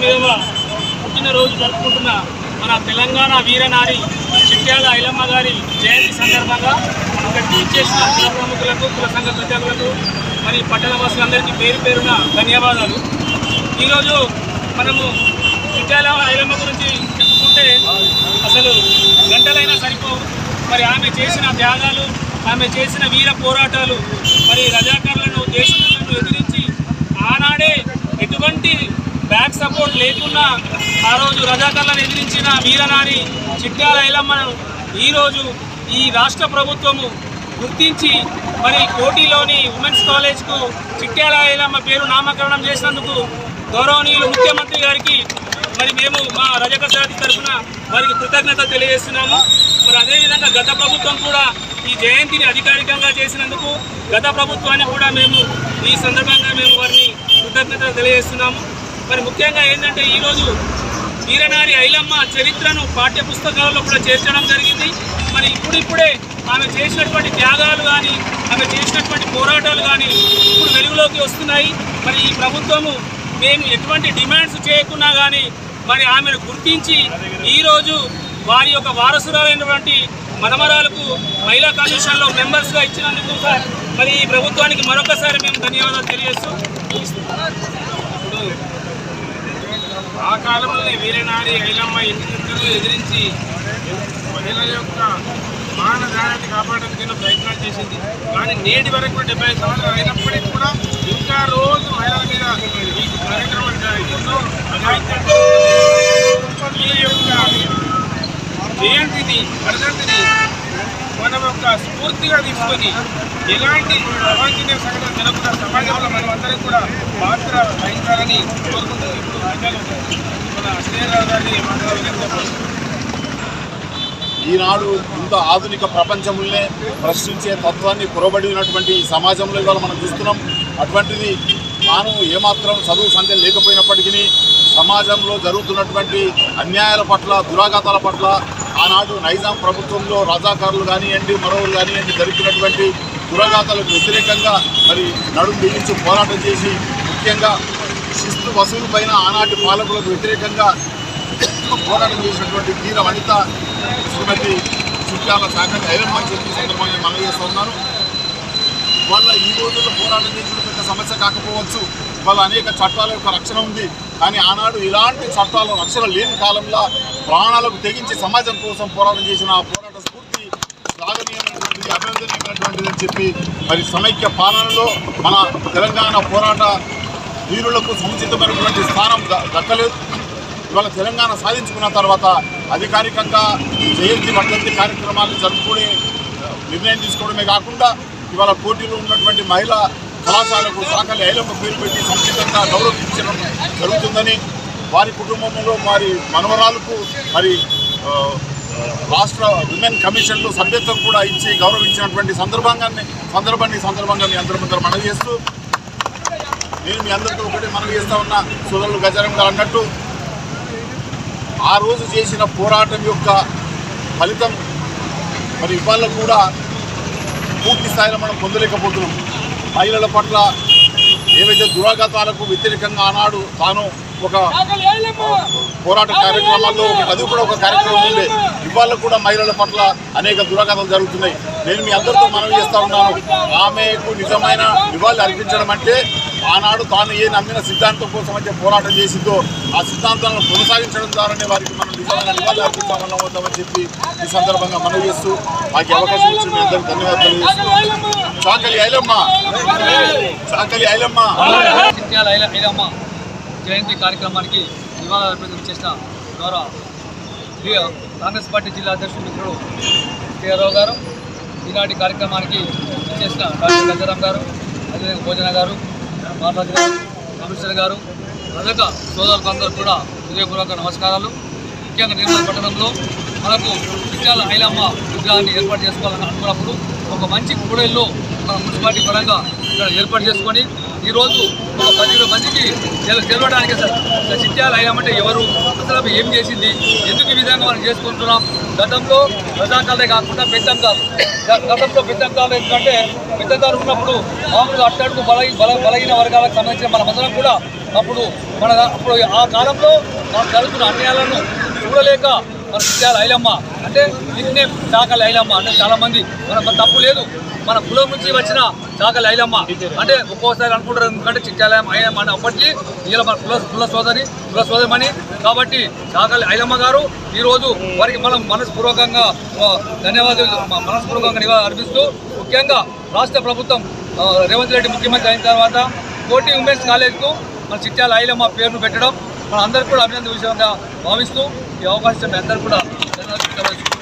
69వ పుట్టినరోజు జరుపుకుంటున్న మన తెలంగాణ వీరనారి చిట్యాల ఐలమ్మ గారి జయంతి సందర్భంగా ఇక్కడికి ఇచ్చేసిన కుల ప్రముఖులకు, కుల సంఘ ప్రజలకు, మరి పట్టణవాసులందరికీ పేరు పేరున ధన్యవాదాలు. ఈరోజు మనము చిట్యాల ఐలమ్మ గురించి చెప్పుకుంటే అసలు గంటలైనా సరిపోవు. మరి ఆమె చేసిన త్యాగాలు, ఆమె చేసిన వీర పోరాటాలు, మరి రజాకారులను, దేశములను ఎదిరించి ఆనాడే ఎటువంటి బ్యాక్ సపోర్ట్ లేకున్నా ఆ రోజు రజాకారులను ఎదిరించిన వీరనారి చిట్యాల ఐలమ్మను ఈరోజు ఈ రాష్ట్ర ప్రభుత్వము గుర్తించి మరి కోటిలోని ఉమెన్స్ కాలేజ్కు చిట్యాల ఐలమ్మ పేరు నామకరణం చేసినందుకు గౌరవనీయులు ముఖ్యమంత్రి గారికి మరి మేము మా రజక సారథి తరఫున వారికి కృతజ్ఞత తెలియజేస్తున్నాము. మరి అదేవిధంగా గత ప్రభుత్వం కూడా ఈ జయంతిని అధికారికంగా చేసినందుకు గత ప్రభుత్వాన్ని కూడా మేము ఈ సందర్భంగా మేము వారిని కృతజ్ఞత తెలియజేస్తున్నాము. మరి ముఖ్యంగా ఏంటంటే ఈరోజు వీరనారి ఐలమ్మ చరిత్రను పాఠ్య పుస్తకాల్లో కూడా చేర్చడం జరిగింది. మరి ఇప్పుడిప్పుడే ఆమె చేసినటువంటి త్యాగాలు కానీ, ఆమె చేసినటువంటి పోరాటాలు కానీ ఇప్పుడు వెలుగులోకి వస్తున్నాయి. మరి ఈ ప్రభుత్వము మేము ఎటువంటి డిమాండ్స్ చేయకున్నా కానీ మరి ఆమెను గుర్తించి ఈరోజు వారి యొక్క వారసురాలైనటువంటి మనమరాలకు మహిళా కమిషన్లో మెంబర్స్గా ఇచ్చినందుకు సార్ మరి ఈ ప్రభుత్వానికి మరొకసారి మేము ధన్యవాదాలు తెలియజేస్తూ ఆ కాలంలో వీరనారి ఐలమ్మ ఎన్నికలు ఎదిరించి మహిళల యొక్క మానదానాన్ని కాపాడడానికి ప్రయత్నాలు చేసింది. కానీ నేటి వరకు 70 సంవత్సరాలు అయినప్పటికీ కూడా ఇంకా రోజు మహిళల మీద ఈ కార్యక్రమం జరుగుతుందో ఈ యొక్క జయంతిని, వర్ధంతిని మన యొక్క స్ఫూర్తిగా తీసుకొని ఎలాంటి అవాంఛనీయ సంఘటన జరగకుండా సమాజంలో మనమందరం కూడా పాత్ర వహించాలని కోరుకుంటూ ఇప్పుడు మన శ్రీరావు గారిని మాట్లాడాలని. ఈనాడు ఇంత ఆధునిక ప్రపంచంలోనే ప్రశ్నించే తత్వాన్ని పురబడినటువంటి ఈ సమాజంలో ఇవాళ మనం చూస్తున్నాం. అటువంటిది తాను ఏమాత్రం చదువు సంఖ్య లేకపోయినప్పటికీ సమాజంలో జరుగుతున్నటువంటి అన్యాయాల పట్ల, దురాఘాతాల పట్ల ఆనాడు నైజాం ప్రభుత్వంలో రజాకారులు కానివ్వండి, మరొకరు కానివ్వండి జరిపినటువంటి దురాఘాతాలకు వ్యతిరేకంగా మరి నడుం బిగించి పోరాటం చేసి ముఖ్యంగా శిస్తు వసూలు పైన ఆనాటి పాలకులకు వ్యతిరేకంగా పోరాటం చేసినటువంటి వీర వనిత శ్రీమతి చిట్యాల సాకటి ఐలమ్మ అని చెప్పి సందర్భంగా మనం చేస్తూ ఉన్నాను. వాళ్ళ ఈ రోజుల్లో పోరాటం చేసిన పెద్ద సమస్య కాకపోవచ్చు, వాళ్ళ అనేక చట్టాల యొక్క రక్షణ ఉంది. కానీ ఆనాడు ఇలాంటి చట్టాల రక్షణ లేని కాలంలో ప్రాణాలకు తెగించి సమాజం కోసం పోరాటం చేసిన ఆ పోరాట స్ఫూర్తి శ్లాఘనీయమైనటువంటిది, అభినందనీయమైనటువంటిది అని చెప్పి మరి సమైక్య పాలనలో మన తెలంగాణ పోరాట వీరులకు సముచితమైనటువంటి స్థానం దక్కలేదు. ఇవాళ తెలంగాణ సాధించుకున్న తర్వాత అధికారికంగా జయంతి వర్ధంతి కార్యక్రమాలను జరుపుకునే నిర్ణయం తీసుకోవడమే కాకుండా ఇవాళ పోటీలో ఉన్నటువంటి మహిళా కళాశాలకు సాకలి ఐలమ్మ పేరు పెట్టి సముచితంగా గౌరవించడం జరుగుతుందని, వారి కుటుంబంలో వారి మనవరాలకు మరి రాష్ట్ర విమెన్ కమిషన్లో సభ్యత్వం కూడా ఇచ్చి గౌరవించినటువంటి సందర్భంగా మీ అందరి ముందర మనవి చేస్తూ, నేను మీ అందరితో ఒకటి మనవి చేస్తూ ఉన్నా, సోదరులు గజారం గారు అన్నట్టు ఆ రోజు చేసిన పోరాటం యొక్క ఫలితం మరి ఇవాళ కూడా పూర్తి స్థాయిలో మనం పొందలేకపోతున్నాం. మహిళల పట్ల ఏవైతే దురాఘాతాలకు వ్యతిరేకంగా ఆనాడు తాను ఒక పోరాట కార్యక్రమాల్లో అది కూడా ఒక కార్యక్రమం ఉండే, ఇవాళ కూడా మహిళల పట్ల అనేక దురాఘాతాలు జరుగుతున్నాయి. నేను మీ అందరితో మనవి చేస్తూ ఉన్నాను, ఆమెకు నిజమైన నివాళి అర్పించడం అంటే ఆనాడు తాను ఏ నమ్మిన సిద్ధాంతం కోసం అయితే పోరాటం చేసిందో ఆ సిద్ధాంతాలను కొనసాగించడం ద్వారానే వారికి మనం నిజమైన నివాళి అర్పించామన్నా వద్దామని చెప్పి ఈ సందర్భంగా మనవి చేస్తూ మాకు అవకాశం ఇచ్చిన మీ అందరికీ ధన్యవాదాలు తెలియజేస్తూ చాకలి ఐలమ్మ చిట్యాల ఐలమ్మ జయంతి కార్యక్రమానికి నివాళులర్పణ చేసిన గౌరవ కాంగ్రెస్ పార్టీ జిల్లా అధ్యక్షుడు మిత్రుడు శ్రీరావు గారు, ఈనాటి కార్యక్రమానికి చేసిన డాక్టర్ గజరాం గారు, అదేవిధంగా భోజన గారు, మాతాజీ గారు, కమిషనర్ గారు, రజక సోదరులందరూ కూడా హృదయపూర్వక నమస్కారాలు. ముఖ్యంగా నిర్మల్ పట్టణంలో మనకు చిట్యాల ఐలమ్మ విగ్రహాన్ని ఏర్పాటు చేసుకోవాలని అనుకున్నప్పుడు ఒక మంచి కూడలిలో మన మున్సిపాలిటీ పరంగా ఇక్కడ ఏర్పాటు చేసుకొని ఈరోజు ఒక 10 మందికి తెలవడానికి సార్ చిట్యాల ఐలమ్మ అంటే ఎవరు, అసలు ఏం చేసింది, ఎందుకు ఈ విధంగా మనం చేసుకుంటున్నాం. గతంలో రజాకాలే కాకుండా పెద్దంకాలు, గతంలో పెద్దంకాలు ఎందుకంటే పెద్దంకాలు ఉన్నప్పుడు మామూలుగా అట్టడుగు బలహీన వర్గాలకు సంబంధించిన మనమందరం కూడా అప్పుడు అప్పుడు ఆ కాలంలో మనం జరుగుతున్న అన్యాయాలను చూడలేక మన చిట్యాల ఐలమ్మ అంటే నిన్నే చాకలి ఐలమ్మ అంటే చాలామంది మన తప్పు లేదు, మన కులం నుంచి వచ్చిన చాకలి ఐలమ్మ అంటే ఒక్కోసారి అనుకుంటారు ఎందుకంటే చిట్యాల ఐలమ్మ అని అప్పటికీ ఇలా మన కుల సోదరిమణి కాబట్టి చాకలి ఐలమ్మ గారు ఈరోజు వారికి మనం మనస్పూర్వకంగా ధన్యవాదాలు అర్పిస్తూ ముఖ్యంగా రాష్ట్ర ప్రభుత్వం రేవంత్ రెడ్డి ముఖ్యమంత్రి అయిన తర్వాత కోటి ఉమెన్స్ కాలేజ్కు మన చిట్యాల ఐలమ్మ పేరును పెట్టడం మన అందరికీ కూడా అభినందన విషయంగా భావిస్తూ ఈ అవకాశం మీ అందరికీ కూడా ధన్యవాదాలు.